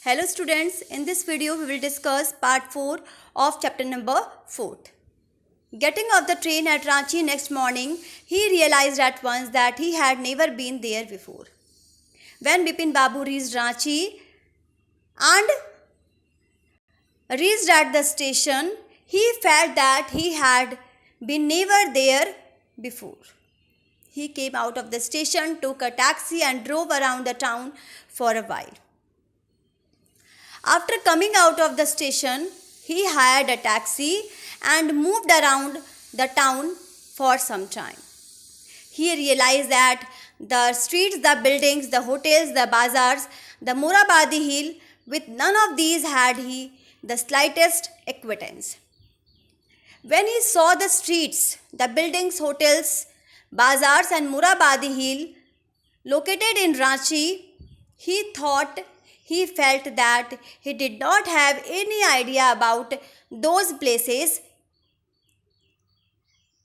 Hello students, in this video we will discuss part 4 of chapter number 4. Getting off the train at Ranchi next morning, he realized at once that he had never been there before. When Bipin Babu reached Ranchi and reached at the station, he felt that he had been never there before. He came out of the station, took a taxi and drove around the town for a while. After coming out of the station, he hired a taxi and moved around the town for some time. He realized that the streets, the buildings, the hotels, the bazaars, the Morabadi hill, with none of these had he the slightest acquaintance. When he saw the streets, the buildings, hotels, bazaars and Morabadi hill located in Ranchi, he felt that he did not have any idea about those places.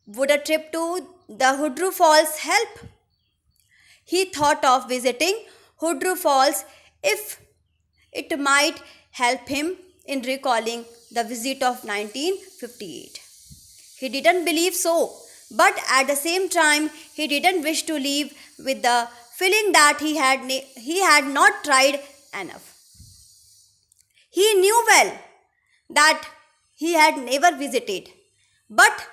Would a trip to the Hudru Falls help? He thought of visiting Hudru Falls if it might help him in recalling the visit of 1958. He didn't believe so, but at the same time, he didn't wish to leave with the feeling that he had not tried enough. He knew well that he had never visited, but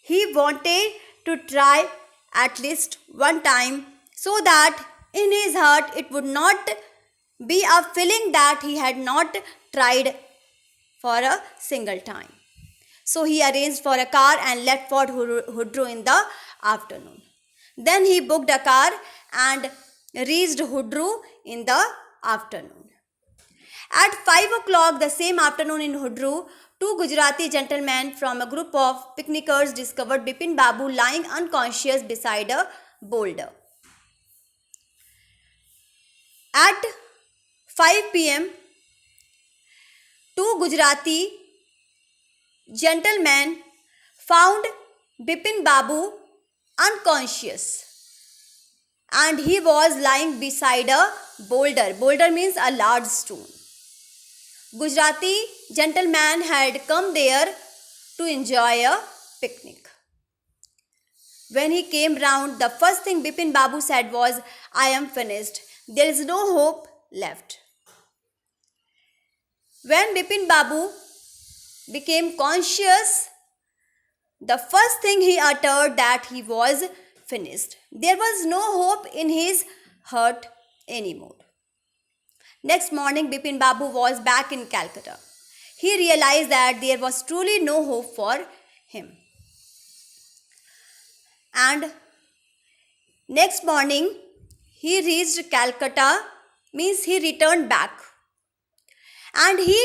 he wanted to try at least one time so that in his heart it would not be a feeling that he had not tried for a single time. So he arranged for a car and left for Hudru in the afternoon. Then he booked a car and reached Hudru in the afternoon. At 5 o'clock the same afternoon in Hudru, two Gujarati gentlemen from a group of picnickers discovered Bipin Babu lying unconscious beside a boulder. At 5 p.m., two Gujarati gentlemen found Bipin Babu unconscious and he was lying beside a boulder. Boulder means a large stone. Gujarati gentleman had come there to enjoy a picnic. When he came round, the first thing Bipin Babu said was, "I am finished. There is no hope left." When Bipin Babu became conscious, the first thing he uttered that he was finished. There was no hope in his heart anymore. Next morning, Bipin Babu was back in Calcutta. He realized that there was truly no hope for him. And next morning, he reached Calcutta, means he returned back. And he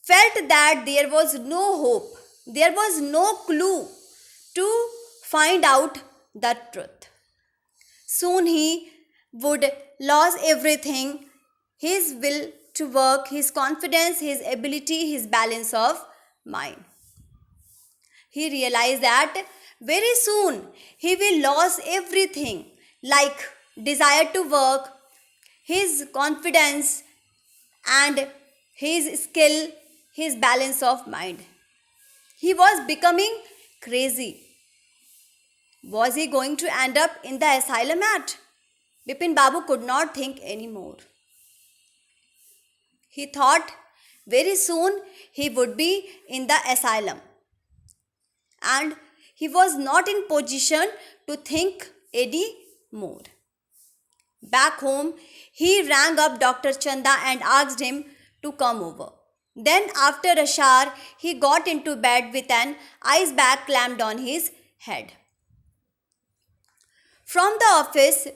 felt that there was no hope, there was no clue to find out the truth. Soon he would lose everything, his will to work, his confidence, his ability, his balance of mind. He realized that very soon he will lose everything like desire to work, his confidence and his skill, his balance of mind. He was becoming crazy. Was he going to end up in the asylum at? Bipin Babu could not think anymore. He thought very soon he would be in the asylum. And he was not in position to think any more. Back home, he rang up Dr. Chanda and asked him to come over. Then after a shower, he got into bed with an ice bag clamped on his head. From the office,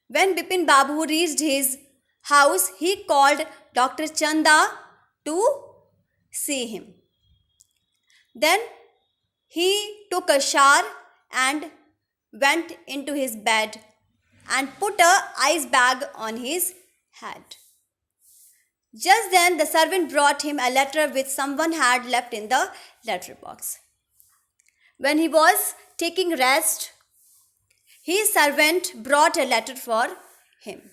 when Bipin Babu reached his house, he called Dr. Chanda to see him. Then he took a shower and went into his bed and put an ice bag on his head. Just then the servant brought him a letter which someone had left in the letter box. When he was taking rest, his servant brought a letter for him.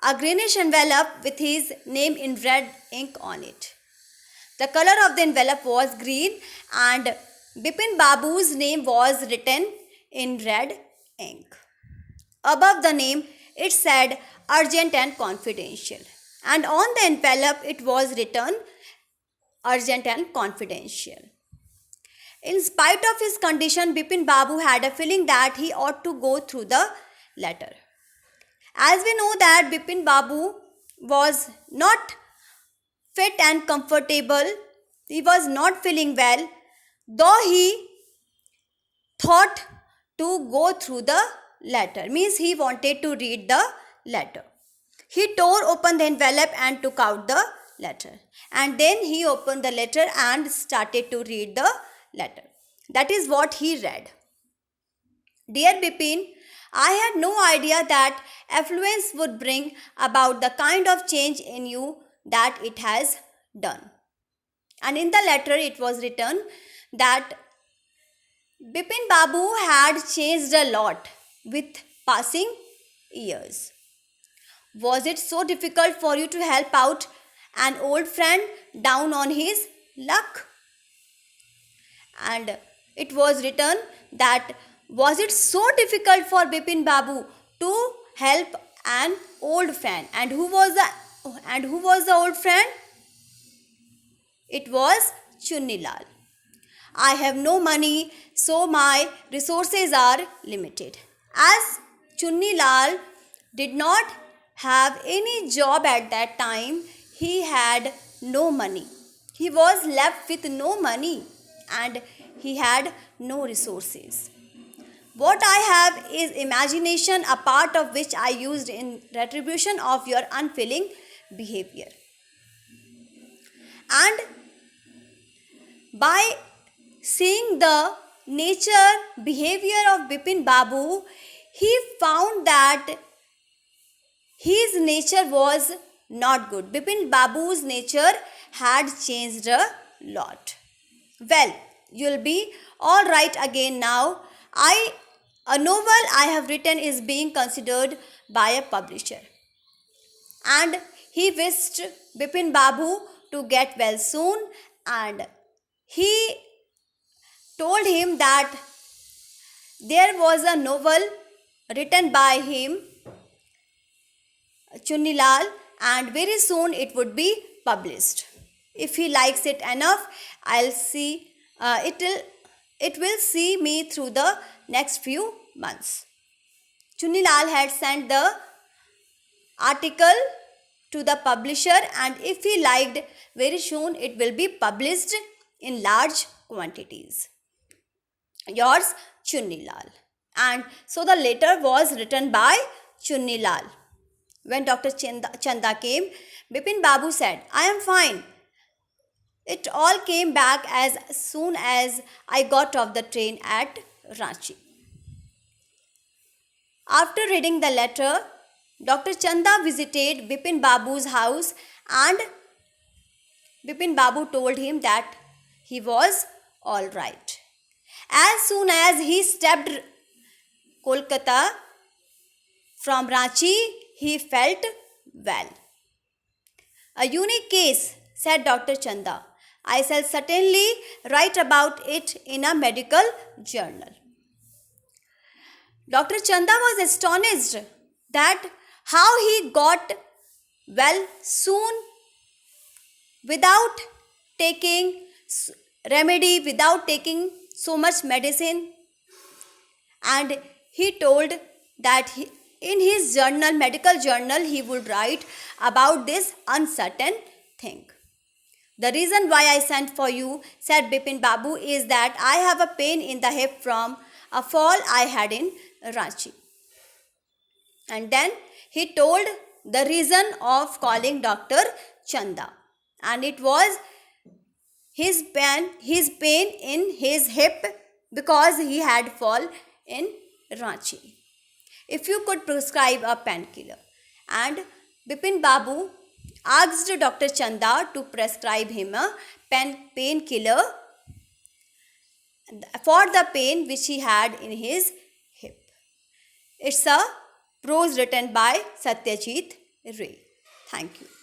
a greenish envelope with his name in red ink on it. The color of the envelope was green and Bipin Babu's name was written in red ink. Above the name, it said urgent and confidential. And on the envelope, it was written urgent and confidential. In spite of his condition, Bipin Babu had a feeling that he ought to go through the letter. As we know that Bipin Babu was not fit and comfortable, he was not feeling well, though he thought to go through the letter, means he wanted to read the letter. He tore open the envelope and took out the letter. And then he opened the letter and started to read the letter. That is what he read. Dear Bipin, I had no idea that affluence would bring about the kind of change in you that it has done. And in the letter it was written that Bipin Babu had changed a lot with passing years. Was it so difficult for you to help out an old friend down on his luck? And it was written that was it so difficult for Bipin Babu to help an old friend? And who was the old friend? It was Chunni Lal. I have no money, so my resources are limited. As Chunni Lal did not have any job at that time, he had no money. He was left with no money and he had no resources. What I have is imagination, a part of which I used in retribution of your unfeeling behavior. And by seeing the nature, behavior of Bipin Babu, he found that his nature was not good. Bipin Babu's nature had changed a lot. Well, you'll be all right again now. A novel I have written is being considered by a publisher. And he wished Bipin Babu to get well soon, and he told him that there was a novel written by him, Chunni Lal, and very soon it would be published. If he likes it enough, it will see me through the next few months. Chunni Lal had sent the article to the publisher, and if he liked, very soon it will be published in large quantities. Yours, Chunni Lal. And so the letter was written by Chunni Lal. When Dr. Chanda came, Bipin Babu said, I am fine. It all came back as soon as I got off the train at Ranchi. After reading the letter, Dr. Chanda visited Bipin Babu's house and Bipin Babu told him that he was all right. As soon as he stepped Kolkata from Ranchi, he felt well. A unique case, said Dr. Chanda. I shall certainly write about it in a medical journal. Dr. Chanda was astonished that how he got well soon without taking remedy, without taking so much medicine. And he told that in his journal, medical journal, he would write about this uncertain thing. The reason why I sent for you, said Bipin Babu, is that I have a pain in the hip from a fall I had in Ranchi. And then he told the reason of calling Dr. Chanda. And it was his pain in his hip because he had fall in Ranchi. If you could prescribe a painkiller. And Bipin Babu asked Dr. Chanda to prescribe him a painkiller for the pain which he had in his hip. It's a prose written by Satyajit ray. Thank you.